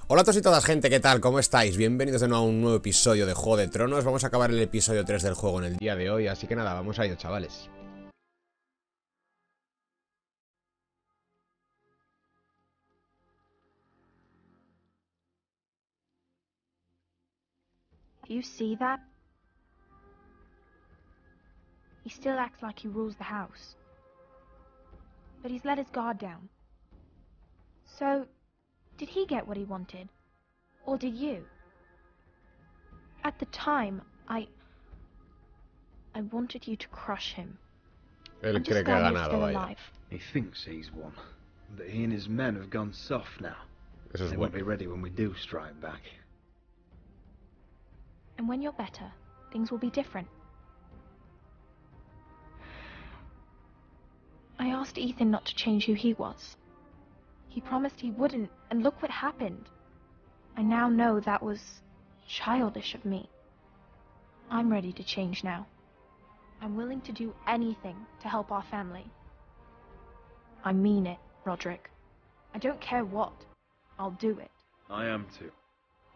Hola a todos y todas, gente, ¿qué tal? ¿Cómo estáis? Bienvenidos de nuevo a un nuevo episodio de Juego de Tronos. Vamos a acabar el episodio 3 del juego en el día de hoy, así que nada, vamos a ello, chavales. Do you see that? He still acts like he rules the house. But he's let his guard down. So, did he get what he wanted? Or did you? At the time, I wanted you to crush him. Él cree que ha ganado, vaya. Alive. He thinks he's won, but he and his men have gone soft now. Eso es They bueno. won't be ready when we do strike back. And when you're better, things will be different. I asked Ethan not to change who he was. He promised he wouldn't, and look what happened. I now know that was childish of me. I'm ready to change now. I'm willing to do anything to help our family. I mean it, Roderick. I don't care what. I'll do it. I am too.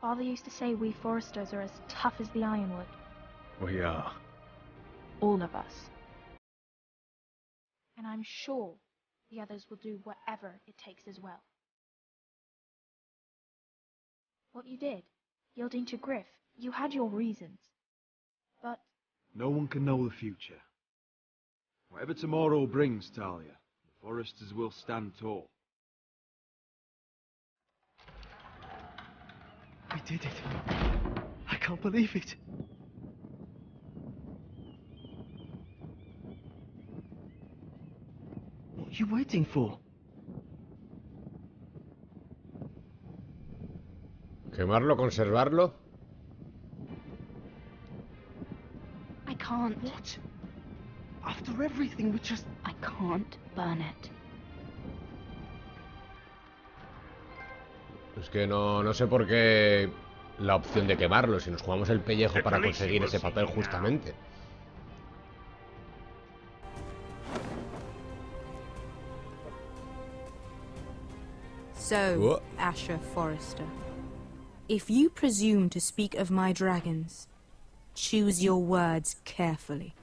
Father used to say we Foresters are as tough as the ironwood. We are. All of us. And I'm sure the others will do whatever it takes as well. What you did, yielding to Griff, you had your reasons. But No one can know the future. Whatever tomorrow brings, Talia, the Foresters will stand tall. We did it. I can't believe it. What are you waiting for? ¿Quemarlo, conservarlo? I can't. What? After everything, we just... I can't burn it. Es que no sé por qué la opción de quemarlo, si nos jugamos el pellejo para conseguir ese papel justamente. So, Asher Forrester, if you presume to speak of my dragons, choose your words carefully.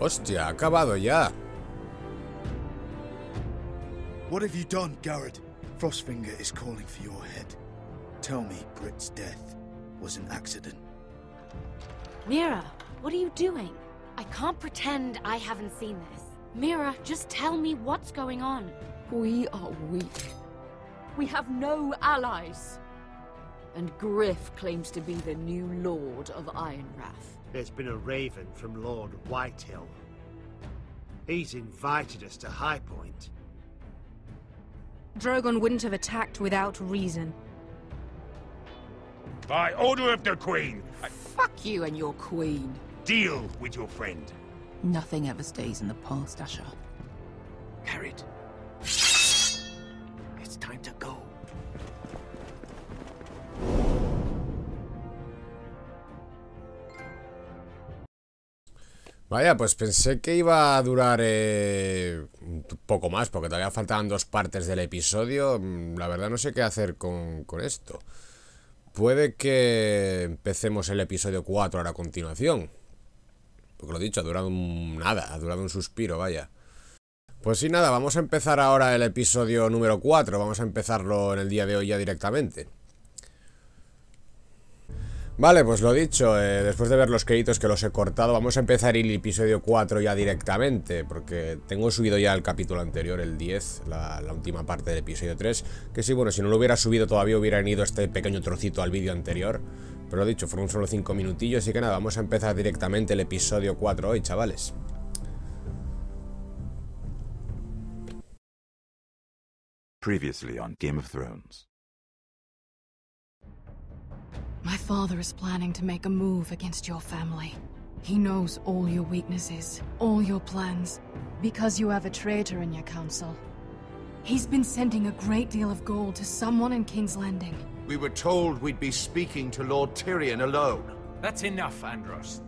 Hostia, ha acabado ya. What have you done, Garrett? Frostfinger is calling for your head. Tell me Britt's death was an accident. Mira, what are you doing? I can't pretend I haven't seen this. Mira, just tell me what's going on. We are weak. We have no allies. And Griff claims to be the new Lord of Ironwrath. There's been a raven from Lord Whitehill. He's invited us to High Point. Drogon wouldn't have attacked without reason. By order of the Queen, Fuck you and your queen. deal with your friend. Nothing ever stays in the past, Asher. Garrett. It's time to go. Vaya, pues pensé que iba a durar un poco más, porque todavía faltaban 2 partes del episodio. La verdad no sé qué hacer con esto. Puede que empecemos el episodio 4 ahora a continuación. Porque lo dicho, ha durado nada, ha durado un suspiro, vaya. Pues sí, nada, vamos a empezar ahora el episodio número 4. Vamos a empezarlo en el día de hoy ya directamente. Vale, pues lo dicho, después de ver los créditos que los he cortado, vamos a empezar el episodio 4 ya directamente, porque tengo subido ya el capítulo anterior, el 10, la última parte del episodio 3, que sí, bueno, si no lo hubiera subido todavía hubiera ido este pequeño trocito al vídeo anterior, pero lo dicho, fueron solo 5 minutillos, así que nada, vamos a empezar directamente el episodio 4 hoy, chavales. Previously on Game of Thrones. My father is planning to make a move against your family. He knows all your weaknesses, all your plans, because you have a traitor in your council. He's been sending a great deal of gold to someone in King's Landing. We were told we'd be speaking to Lord Tyrion alone. That's enough, Andros.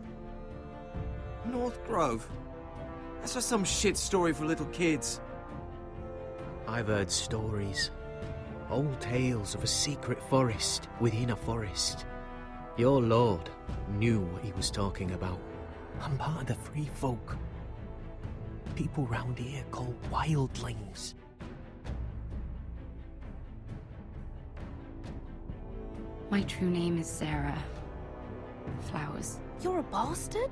North Grove? That's just some shit story for little kids. I've heard stories. Old tales of a secret forest within a forest. Your lord knew what he was talking about. I'm part of the free folk. People round here called wildlings. My true name is Sarah Flowers. You're a bastard?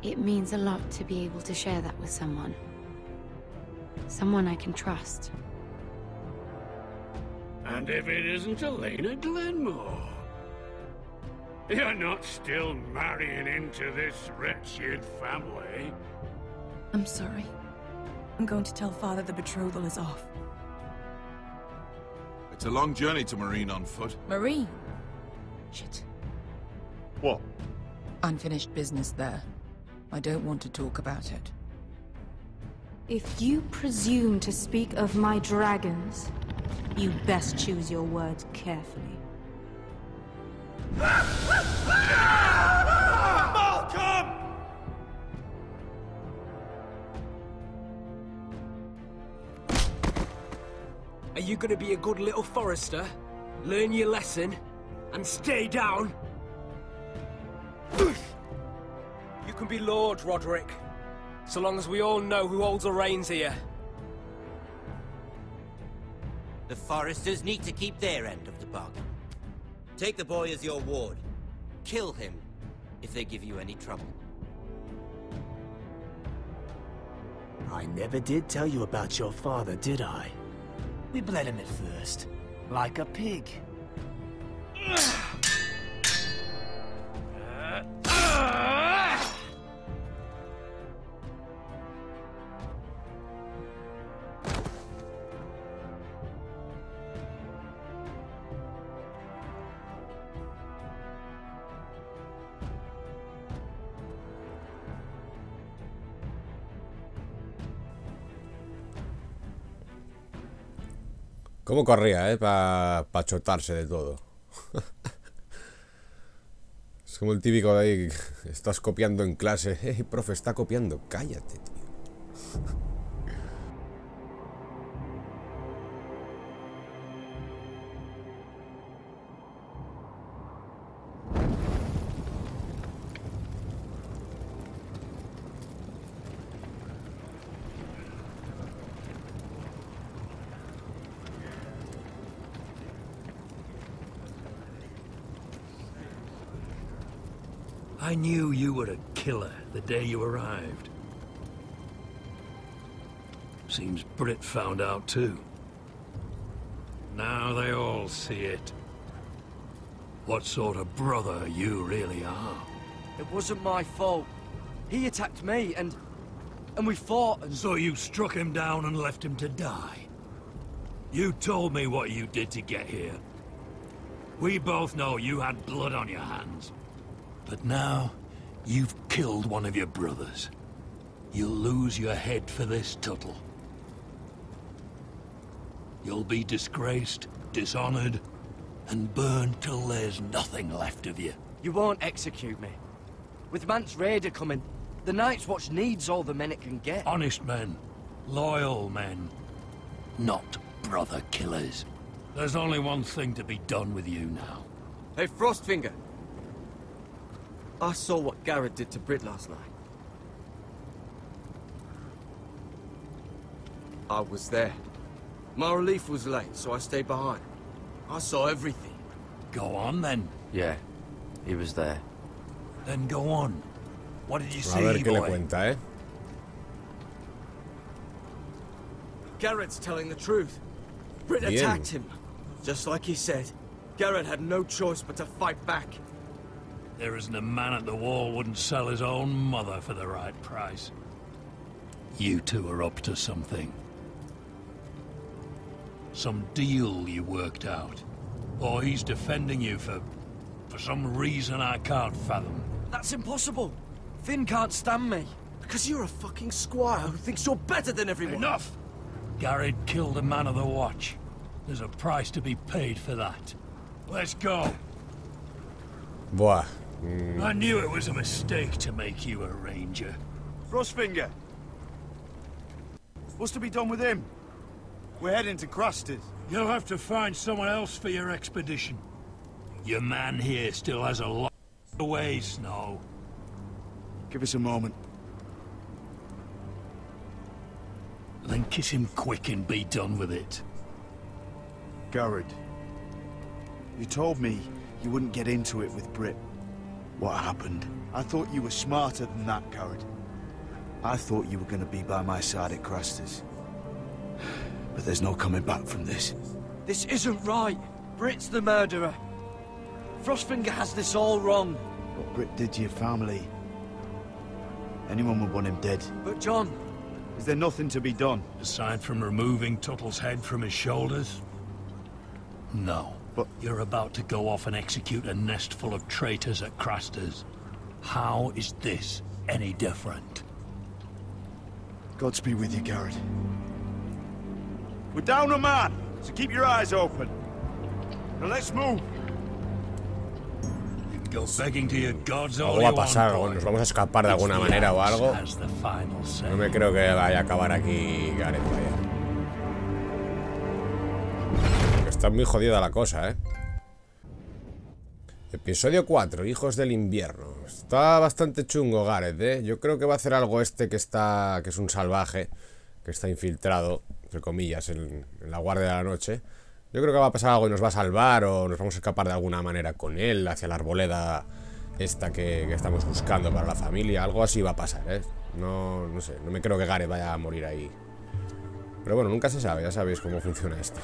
It means a lot to be able to share that with someone. Someone I can trust. And if it isn't Elena Glenmore? You're not still marrying into this wretched family? I'm sorry. I'm going to tell Father the betrothal is off. It's a long journey to Marine on foot. Marine? Shit. What? Unfinished business there. I don't want to talk about it. If you presume to speak of my dragons, you best choose your words carefully. Malcolm! Are you gonna be a good little forester? Learn your lesson? And stay down? You can be Lord, Roderick. So long as we all know who holds the reins here. The foresters need to keep their end of the bargain. Take the boy as your ward. Kill him if they give you any trouble. I never did tell you about your father, did I? We bled him at first, like a pig. ¿Cómo corría, para chotarse de todo? Es como el típico de ahí, estás copiando en clase. Profe, está copiando. Cállate, tío. I knew you were a killer the day you arrived. Seems Britt found out too. Now they all see it. What sort of brother you really are. It wasn't my fault. He attacked me and we fought and... So you struck him down and left him to die? You told me what you did to get here. We both know you had blood on your hands. But now, you've killed one of your brothers. You'll lose your head for this, Tuttle. You'll be disgraced, dishonored, and burned till there's nothing left of you. You won't execute me. With Mance Raider coming, the Night's Watch needs all the men it can get. Honest men. Loyal men. Not brother killers. There's only one thing to be done with you now. Hey, Frostfinger. I saw what Garrett did to Britt last night. I was there. My relief was late, so I stayed behind. I saw everything. Go on, then. Yeah, he was there. Then go on. What did you see, A ver qué le boy? cuenta, Garrett's telling the truth. Britt Bien. attacked him. Just like he said. Garrett had no choice but to fight back. There isn't a man at the wall wouldn't sell his own mother for the right price. You two are up to something. Some deal you worked out. Or he's defending you for some reason I can't fathom. That's impossible. Finn can't stand me. Because you're a fucking squire who thinks you're better than everyone. Enough! Garrett killed a man of the watch. There's a price to be paid for that. Let's go. Buah. I knew it was a mistake to make you a ranger. Frostfinger, What's to be done with him? We're heading to Craster's. You'll have to find someone else for your expedition. Your man here still has a lot of ways, Snow. Give us a moment. Then kiss him quick and be done with it. Garrett, you told me you wouldn't get into it with Britt. What happened? I thought you were smarter than that, Garrett. I thought you were going to be by my side at Craster's. But there's no coming back from this. This isn't right. Britt's the murderer. Frostfinger has this all wrong. What Britt did to your family. Anyone would want him dead. But John... Is there nothing to be done? Aside from removing Tuttle's head from his shoulders? No. But you're about to go off and execute a nest full of traitors at Craster's. How is this any different? Godspeed with you, Garrett. We're down a man, so keep your eyes open. Now let's move. You can go begging to your gods all Algo va a you pasar, want, o nos vamos a escapar de alguna manera o algo. No me creo que vaya a acabar aquí Gareth, vaya. Está muy jodida la cosa, Episodio 4, Hijos del Invierno. Está bastante chungo Gareth, Yo creo que va a hacer algo que es un salvaje, que está infiltrado, entre comillas, en la guardia de la noche. Yo creo que va a pasar algo y nos va a salvar, o nos vamos a escapar de alguna manera con él hacia la arboleda esta que estamos buscando para la familia. Algo así va a pasar, No sé, no me creo que Gareth vaya a morir ahí. Pero bueno, nunca se sabe, ya sabéis cómo funciona esto.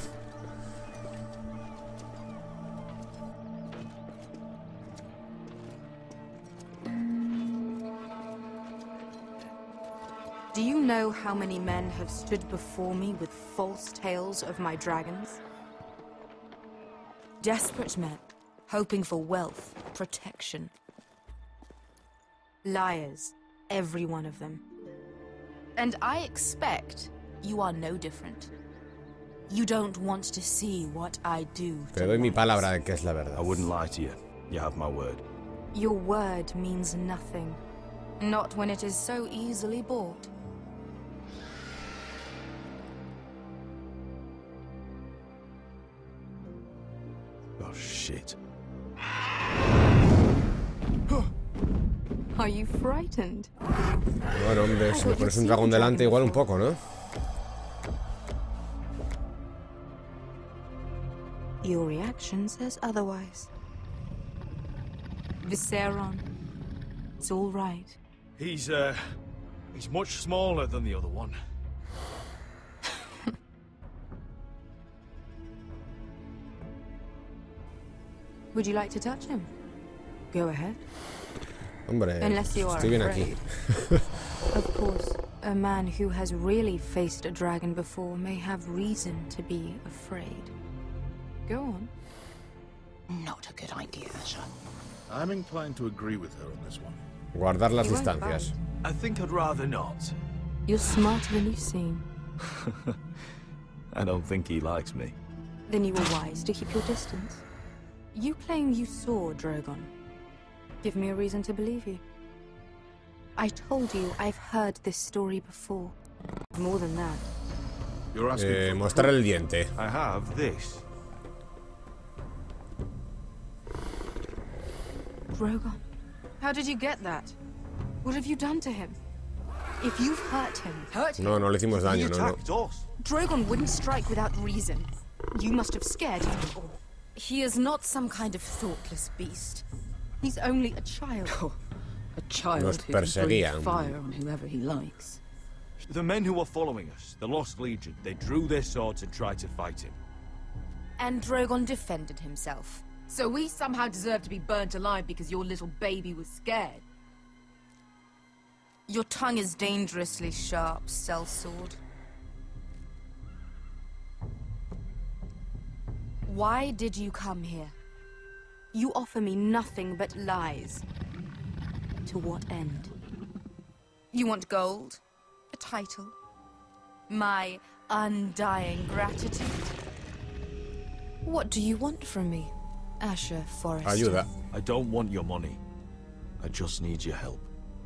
Do you know how many men have stood before me with false tales of my dragons? Desperate men, hoping for wealth, protection. Liars, every one of them. And I expect you are no different. You don't want to see what I do. Te doy mi palabra de que es la verdad. I wouldn't lie to you. You have my word. Your word means nothing. Not when it is so easily bought. Oh, shit. Are you frightened? Bueno, hombre, si me pones un dragón delante, igual un poco, ¿no? Your reaction says otherwise. Viseron, it's all right. He's much smaller than the other one. Would you like to touch him? Go ahead. Hombre, Unless you are estoy bien afraid. aquí. Of course, a man who has really faced a dragon before may have reason to be afraid. Go on. Not a good idea, Asher. I'm inclined to agree with her on this one. Guardar las distancias. I think I'd rather not. You're smarter than you seem. I don't think he likes me. Then you were wise to keep your distance. You claim you saw Drogon. Give me a reason to believe you. I told you I've heard this story before. More than that. You're asking for mostrar el diente. I have this. Drogon, how did you get that? What have you done to him? If you've hurt him, No, no le hicimos daño, no, no. Drogon wouldn't strike without reason. You must have scared him. He is not some kind of thoughtless beast. He's only a child. A child Nos who can breathe perseguían. fire on whoever he likes. The men who were following us, the Lost Legion, they drew their swords and tried to fight him. And Drogon defended himself. So we somehow deserve to be burnt alive because your little baby was scared? Your tongue is dangerously sharp, sellsword. Why did you come here? You offer me nothing but lies. To what end? You want gold? A title? My undying gratitude? What do you want from me, Asher Forrester? Ayuda. I don't want your money. I just need your help.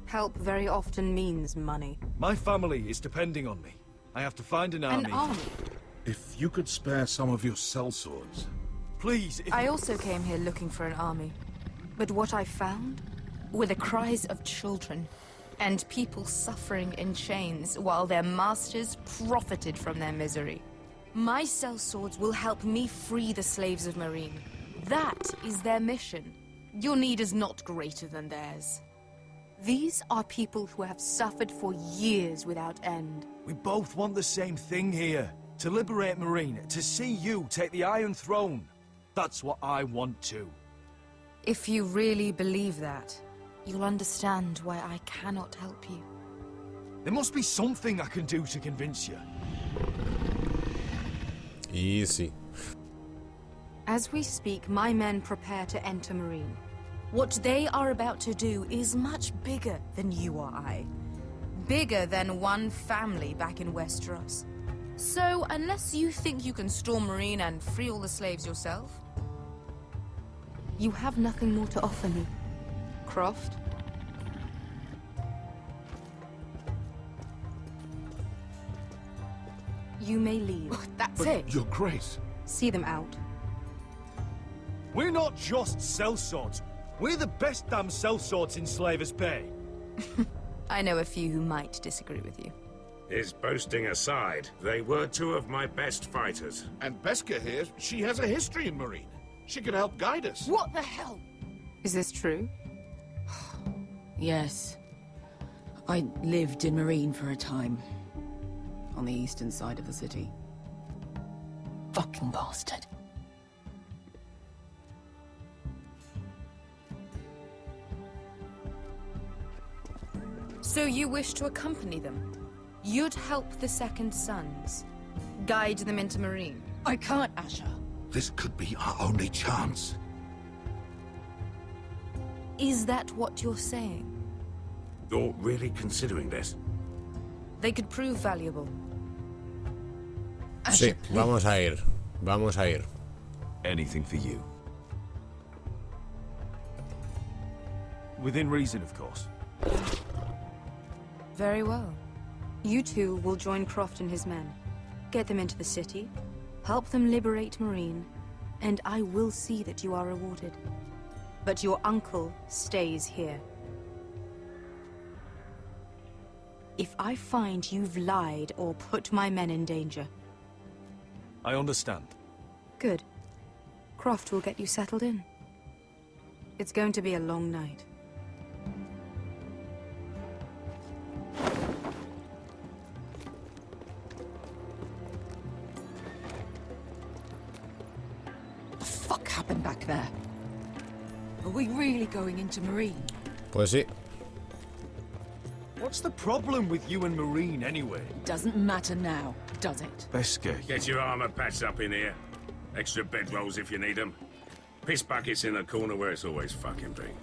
Help very often means money. My family is depending on me. I have to find an army. An army? If you could spare some of your sellswords. Please, I also came here looking for an army. But what I found were the cries of children and people suffering in chains while their masters profited from their misery. My sellswords will help me free the slaves of Marine. That is their mission. Your need is not greater than theirs. These are people who have suffered for years without end. we both want the same thing here. To liberate Marine, to see you take the Iron Throne. That's what I want too. If you really believe that, you'll understand why I cannot help you. There must be something I can do to convince you. Easy. As we speak, my men prepare to enter Marine. What they are about to do is much bigger than you or I. Bigger than one family back in Westeros. So, unless you think you can storm Marine and free all the slaves yourself, you have nothing more to offer me, Croft. You may leave. That's But it. Your Grace. See them out. We're not just sellswords. We're the best damn sellswords in Slavers Bay. I know a few who might disagree with you. His boasting aside, they were two of my best fighters. And Beska here, she has a history in Marine. She could help guide us. What the hell? Is this true? Yes. I lived in Marine for a time. On the eastern side of the city. Fucking bastard. So you wish to accompany them? You'd help the Second Sons? Guide them into Marine? I can't, Asher. This could be our only chance. Is that what you're saying? You're really considering this? They could prove valuable. Sí, vamos a ir. Vamos a ir. Anything for you. Within reason, of course. Very well. You two will join Croft and his men. Get them into the city, help them liberate Marine, and I will see that you are rewarded. But your uncle stays here. If I find you've lied or put my men in danger... I understand. Good. Croft will get you settled in. It's going to be a long night. What the fuck happened back there? Are we really going into Marine? Pues sí. What's the problem with you and Marine, anyway? Doesn't matter now, does it? Beska. Get your armor patched up in here. Extra bedrolls if you need them. Piss buckets in the corner where it's always fucking been.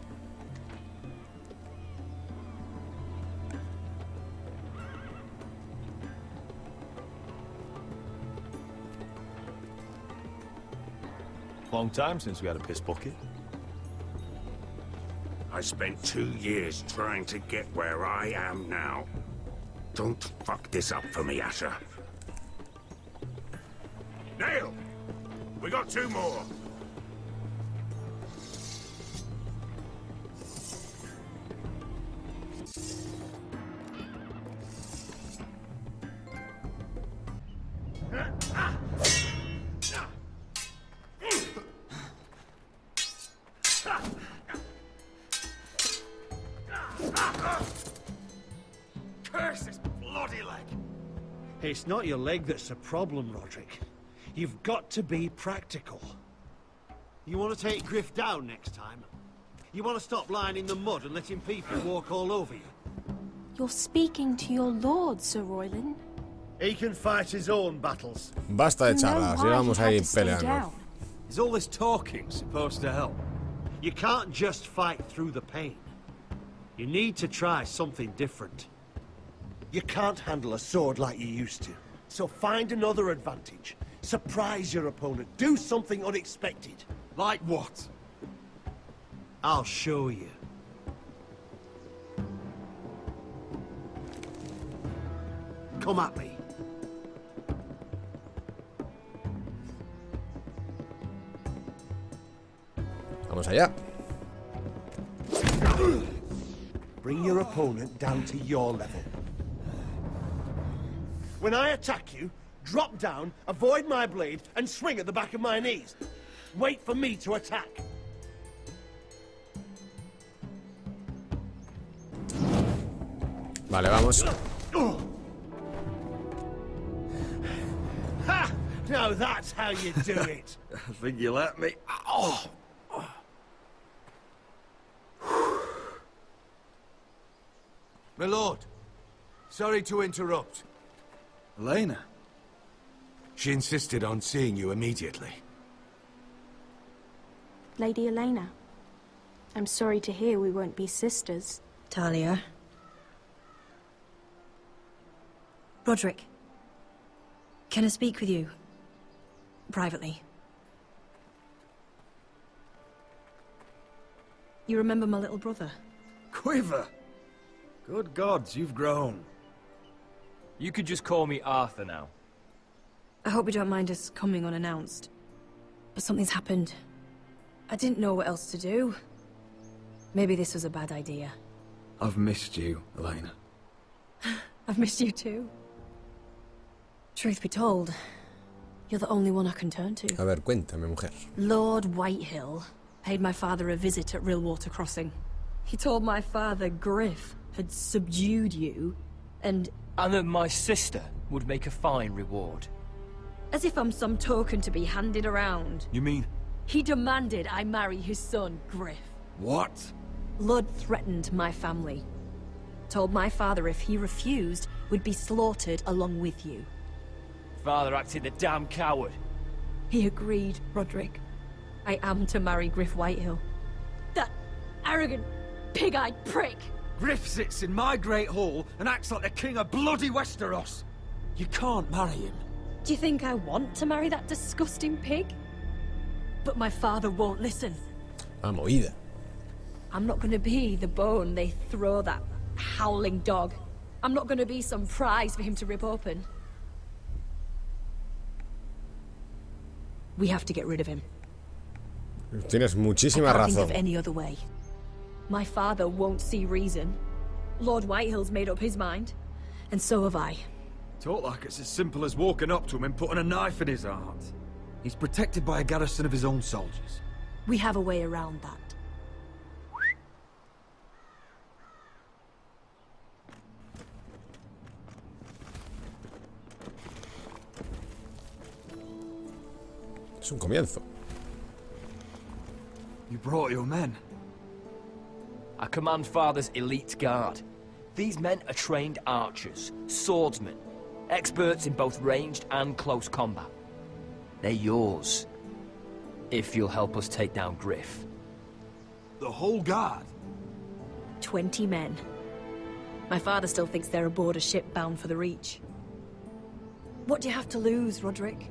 Long time since we had a piss bucket. I spent 2 years trying to get where I am now. Don't fuck this up for me, Asher. Nail! We got 2 more. Curse this bloody leg! It's not your leg that's the problem, Roderick. You've got to be practical. You want to take Griff down next time? You want to stop lying in the mud and letting people walk all over you? You're speaking to your lord, Sir Royland. He can fight his own battles. Basta de charlas, y vamos a ir peleando. Is all this talking supposed to help? You can't just fight through the pain. You need to try something different. You can't handle a sword like you used to. So find another advantage. Surprise your opponent. Do something unexpected. Like what? I'll show you. Come at me. Vamos allá. Bring your opponent down to your level. When I attack you, drop down, avoid my blade, and swing at the back of my knees. Wait for me to attack. Vale, vamos. Ha! Now that's how you do it. I think you let me. Oh! My lord, sorry to interrupt. Elena? She insisted on seeing you immediately. Lady Elena, I'm sorry to hear we won't be sisters. Talia. Roderick. Can I speak with you? Privately. You remember my little brother? Quiver! Good gods, you've grown. You could just call me Arthur now. I hope you don't mind us coming unannounced. But something's happened. I didn't know what else to do. Maybe this was a bad idea. I've missed you, Elena. I've missed you too. Truth be told, you're the only one I can turn to. A ver, cuéntame, mujer. Lord Whitehill paid my father a visit at Rillwater Crossing. He told my father Griff had subdued you, and that my sister would make a fine reward. as if I'm some token to be handed around. You mean? He demanded I marry his son, Griff. What? Lud threatened my family. Told my father if he refused, we'd be slaughtered along with you. Father acted the damn coward. He agreed, Roderick. I am to marry Griff Whitehill. That arrogant, pig-eyed prick! Griff sits in my great hall and acts like the king of bloody Westeros. You can't marry him. Do you think I want to marry that disgusting pig? But my father won't listen. I'm oída. I'm not gonna be the bone they throw that howling dog. I'm not gonna be some prize for him to rip open. We have to get rid of him. Tienes muchísima I can't think of razón. any other way. My father won't see reason. Lord Whitehill's made up his mind, and so have I. Talk like it's as simple as walking up to him and putting a knife in his heart. He's protected by a garrison of his own soldiers. We have a way around that. Es un comienzo. You brought your men. I command Father's elite guard. These men are trained archers, swordsmen, experts in both ranged and close combat. They're yours, if you'll help us take down Griff. The whole guard? 20 men. My father still thinks they're aboard a ship bound for the Reach. What do you have to lose, Roderick?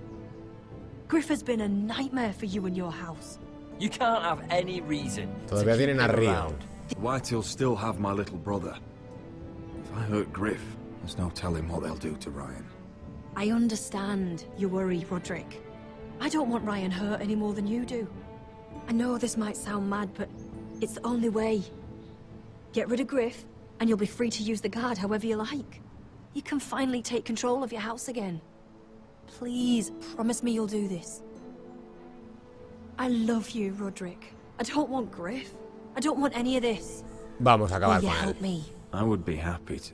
Griff has been a nightmare for you and your house. You can't have any reason. Todavía tienen a Río. Whitehills still have my little brother. If I hurt Griff, there's no telling what they'll do to Ryan. I understand your worry, Roderick. I don't want Ryan hurt any more than you do. I know this might sound mad, but it's the only way. Get rid of Griff, and you'll be free to use the guard however you like. You can finally take control of your house again. Please, promise me you'll do this. I love you, Roderick. I don't want Griff. I don't want any of this. Vamos a acabar Will you con él. help me? I would be happy to.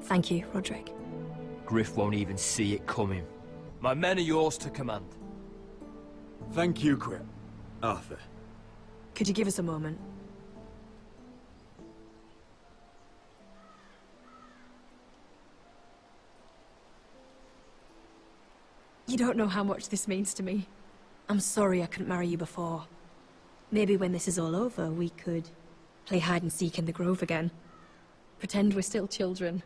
Thank you, Roderick. Griff won't even see it coming. My men are yours to command. Thank you, Quip. Arthur. Could you give us a moment? You don't know how much this means to me. I'm sorry I couldn't marry you before. Maybe when this is all over, we could play hide and seek in the grove again. Pretend we're still children.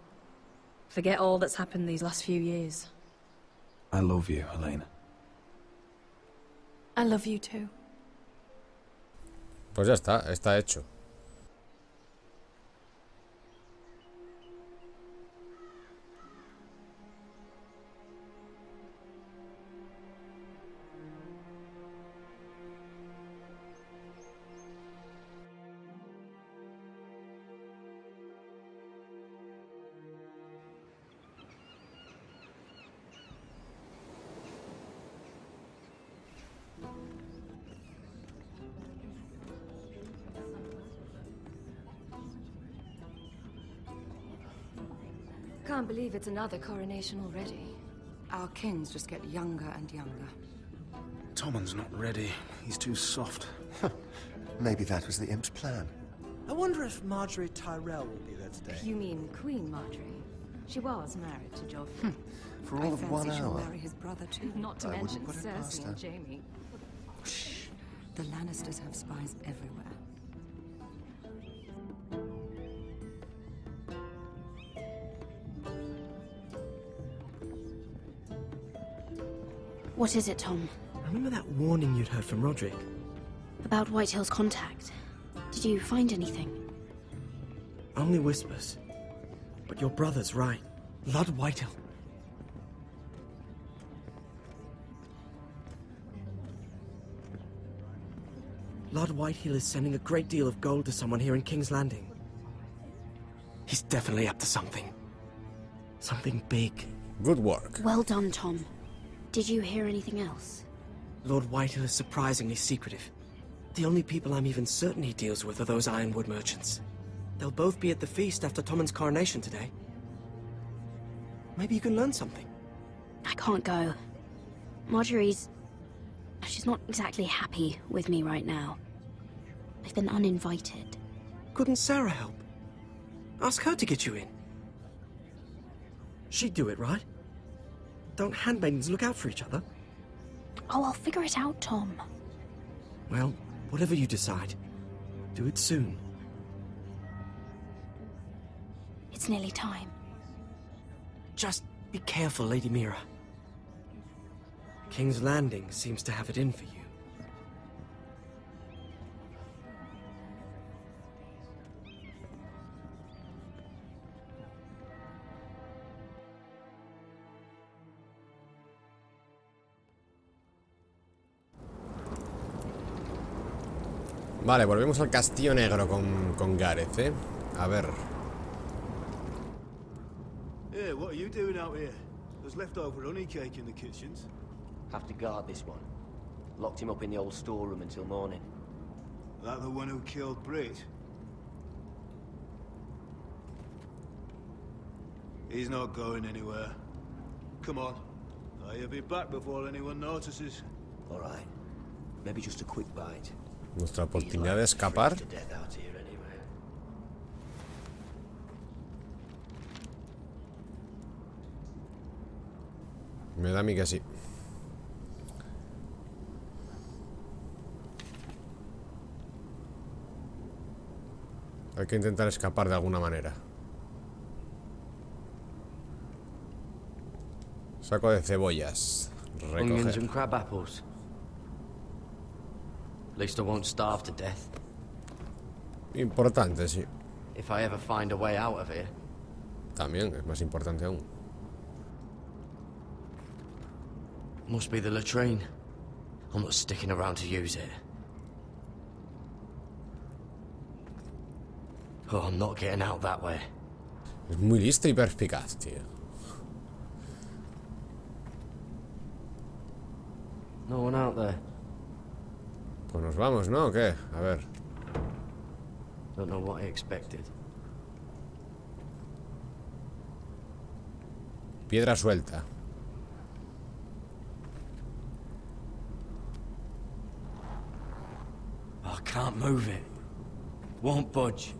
Forget all that's happened these last few years. I love you, Elena. I love you too. Pues ya está, está hecho. Can't believe it's another coronation already. Our kings just get younger and younger. Tommen's not ready. He's too soft. Maybe that was the imp's plan. I wonder if Marjorie Tyrell will be there today. You mean Queen Marjorie? She was married to Joffrey. For all of 1 She'll hour. marry his brother too. Not to I wouldn't mention put it past Cersei her. and Jaime. Shh. The Lannisters have spies everywhere. What is it, Tom? Remember that warning you'd heard from Roderick? About Whitehill's contact. Did you find anything? Only whispers. But your brother's right. Lord Whitehill. Lord Whitehill is sending a great deal of gold to someone here in King's Landing. He's definitely up to something. Something big. Good work. Well done, Tom. Did you hear anything else? Lord Whitehill is surprisingly secretive. The only people I'm even certain he deals with are those ironwood merchants. They'll both be at the feast after Tommen's coronation today. Maybe you can learn something. I can't go. Marjorie's... she's not exactly happy with me right now. I've been uninvited. Couldn't Sarah help? Ask her to get you in. She'd do it, right? Don't handmaidens look out for each other? Oh, I'll figure it out, Tom. Well, whatever you decide, do it soon. It's nearly time. Just be careful, Lady Mira. King's Landing seems to have it in for you. Vale, volvemos al Castillo Negro con Gareth, ¿eh? A ver. Yeah, what are you doing out here? There's leftover honey cake in the kitchens. Have to guard this one. Locked him up in the old storeroom until morning. That the one who killed Brit? He's not going anywhere. Come on. I'll be back before anyone notices. All right. Maybe just a quick bite. Nuestra oportunidad de escapar. To death out here anyway. Me da a mí que sí. Hay que intentar escapar de alguna manera. Saco de cebollas. Onions and Recoger. crab apples. At least I won't starve to death. Importante, sí. If I ever find a way out of here. También, es más importante aún. Must be the latrine. I'm not sticking around to use it. Oh, I'm not getting out that way. Es muy listo y perspicaz, tío. No one out there. Pues nos vamos, ¿no? ¿O qué? A ver. Don't know what I expected. Piedra suelta. I can't move it. Won't budge.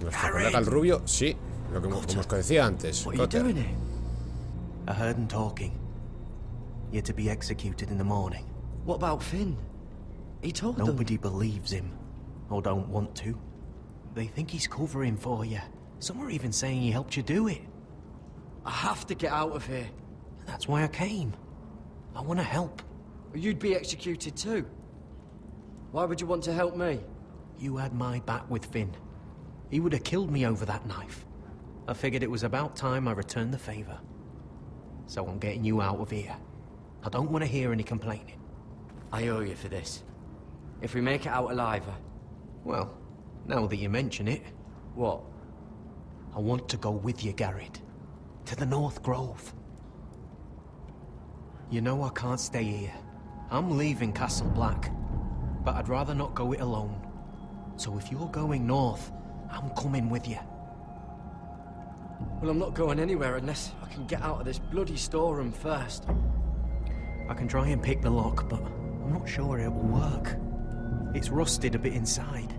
Nuestro colega el rubio, sí. Lo que como os decía antes. What are you Cotter. doing here? I heard him talking. You're to be executed in the morning. What about Finn? He told them. Nobody believes him, or don't want to. They think he's covering for you. Some are even saying he helped you do it. I have to get out of here. That's why I came. I want to help. You'd be executed too. Why would you want to help me? You had my back with Finn. He would have killed me over that knife. I figured it was about time I returned the favor. So I'm getting you out of here. I don't want to hear any complaining. I owe you for this. If we make it out alive... Well, now that you mention it... What? I want to go with you, Garrett. To the North Grove. You know I can't stay here. I'm leaving Castle Black. But I'd rather not go it alone. So if you're going north, I'm coming with you. Well, I'm not going anywhere unless I can get out of this bloody storeroom first. I can try and pick the lock, but I'm not sure it will work. It's rusted a bit inside.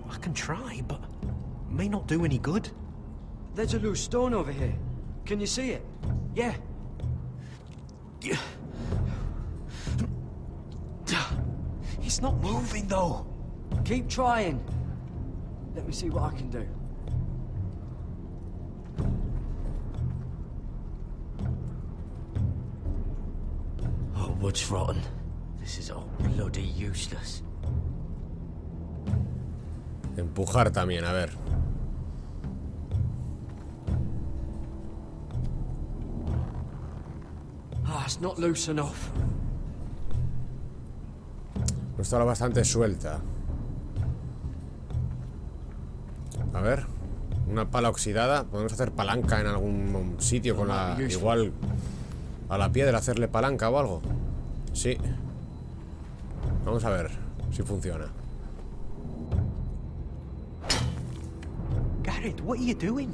I can try, but it may not do any good. There's a loose stone over here. Can you see it? Yeah. It's not moving, though. Keep trying. Let me see what I can do. Oh, wood's rotten. This is all bloody useless. Empujar también, a ver. Ah, it's not loose enough. No está bastante suelta. A ver. Una pala oxidada. Podemos hacer palanca en algún sitio con la... Igual a la piedra hacerle palanca o algo. Sí. Vamos a ver si funciona. Garrett, what are you doing?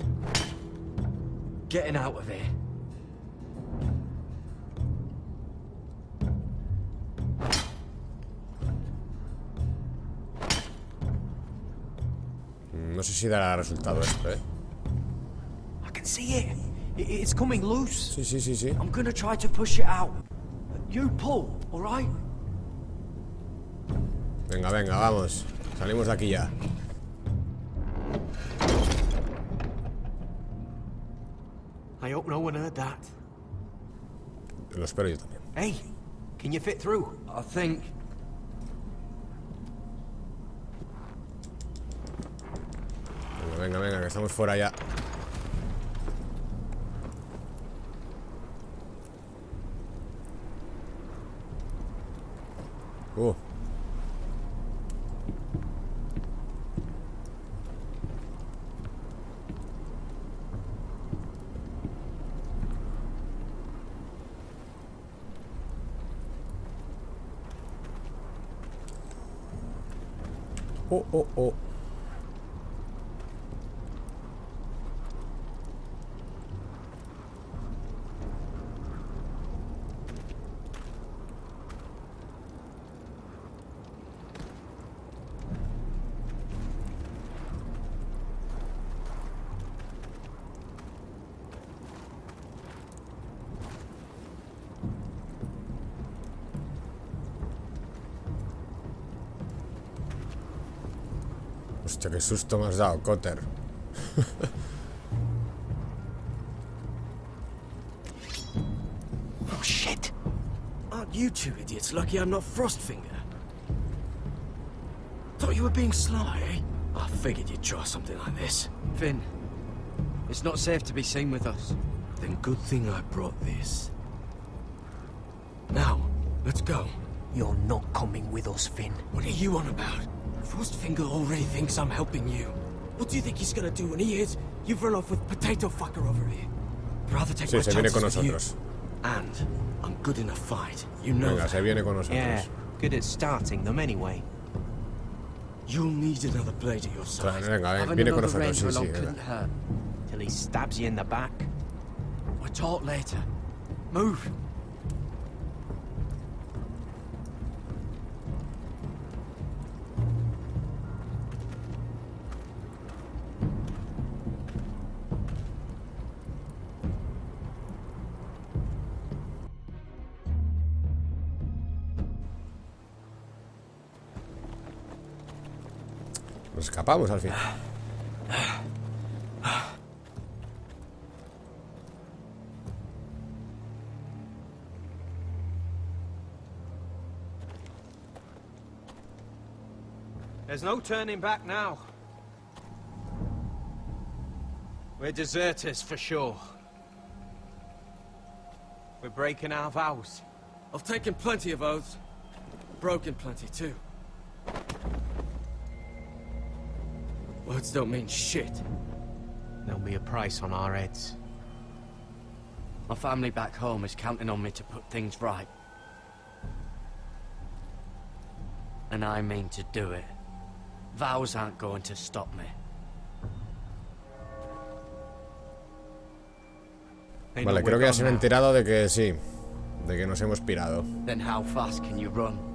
Getting out of here. No sé si dará resultado esto, ¿eh? I can see it. It's coming loose. Sí, sí, sí, sí. I'm gonna try to push it out. You pull, all right? Venga, venga, vamos. Salimos de aquí ya. I hope no one heard that. Lo espero yo también. Hey, can you fit through? I think. Venga, venga, que estamos fuera ya. Oh, oh, oh. Hostia, qué susto me has dado, Cotter. Oh, shit. Aren't you two idiots lucky I'm not Frostfinger? Thought you were being sly, eh? I figured you'd try something like this. Finn, it's not safe to be seen with us. Then good thing I brought this. Now, let's go. You're not coming with us, Finn. What are you on about? Frostfinger already thinks I'm helping you. What do you think he's gonna do when he hears you've run off with Potato Fucker over here? Rather take my se viene con chances with you. nosotros. And I'm good in a fight. You know Venga, that. se viene con nosotros. Yeah, good at starting them anyway. You'll need another blade at your side. Venga, viene con nosotros, sí, sí, couldn't venga. hurt. Till he stabs you in the back. We'll talk later. Move. Nos escapamos al fin. There's no turning back now. We're deserters for sure. We're breaking our vows. I've taken plenty of oaths. Broken plenty too. Words don't mean shit. There'll be a price on our heads. My family back home is counting on me to put things right. And I mean to do it. Vows aren't going to stop me. Vale, creo que ya se han enterado de que sí, de que nos hemos pirado. Then how fast can you run?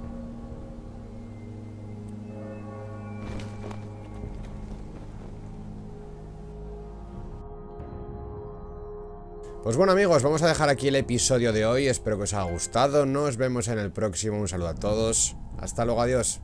Pues bueno amigos, vamos a dejar aquí el episodio de hoy. Espero que os haya gustado. Nos vemos en el próximo. Un saludo a todos. Hasta luego, adiós.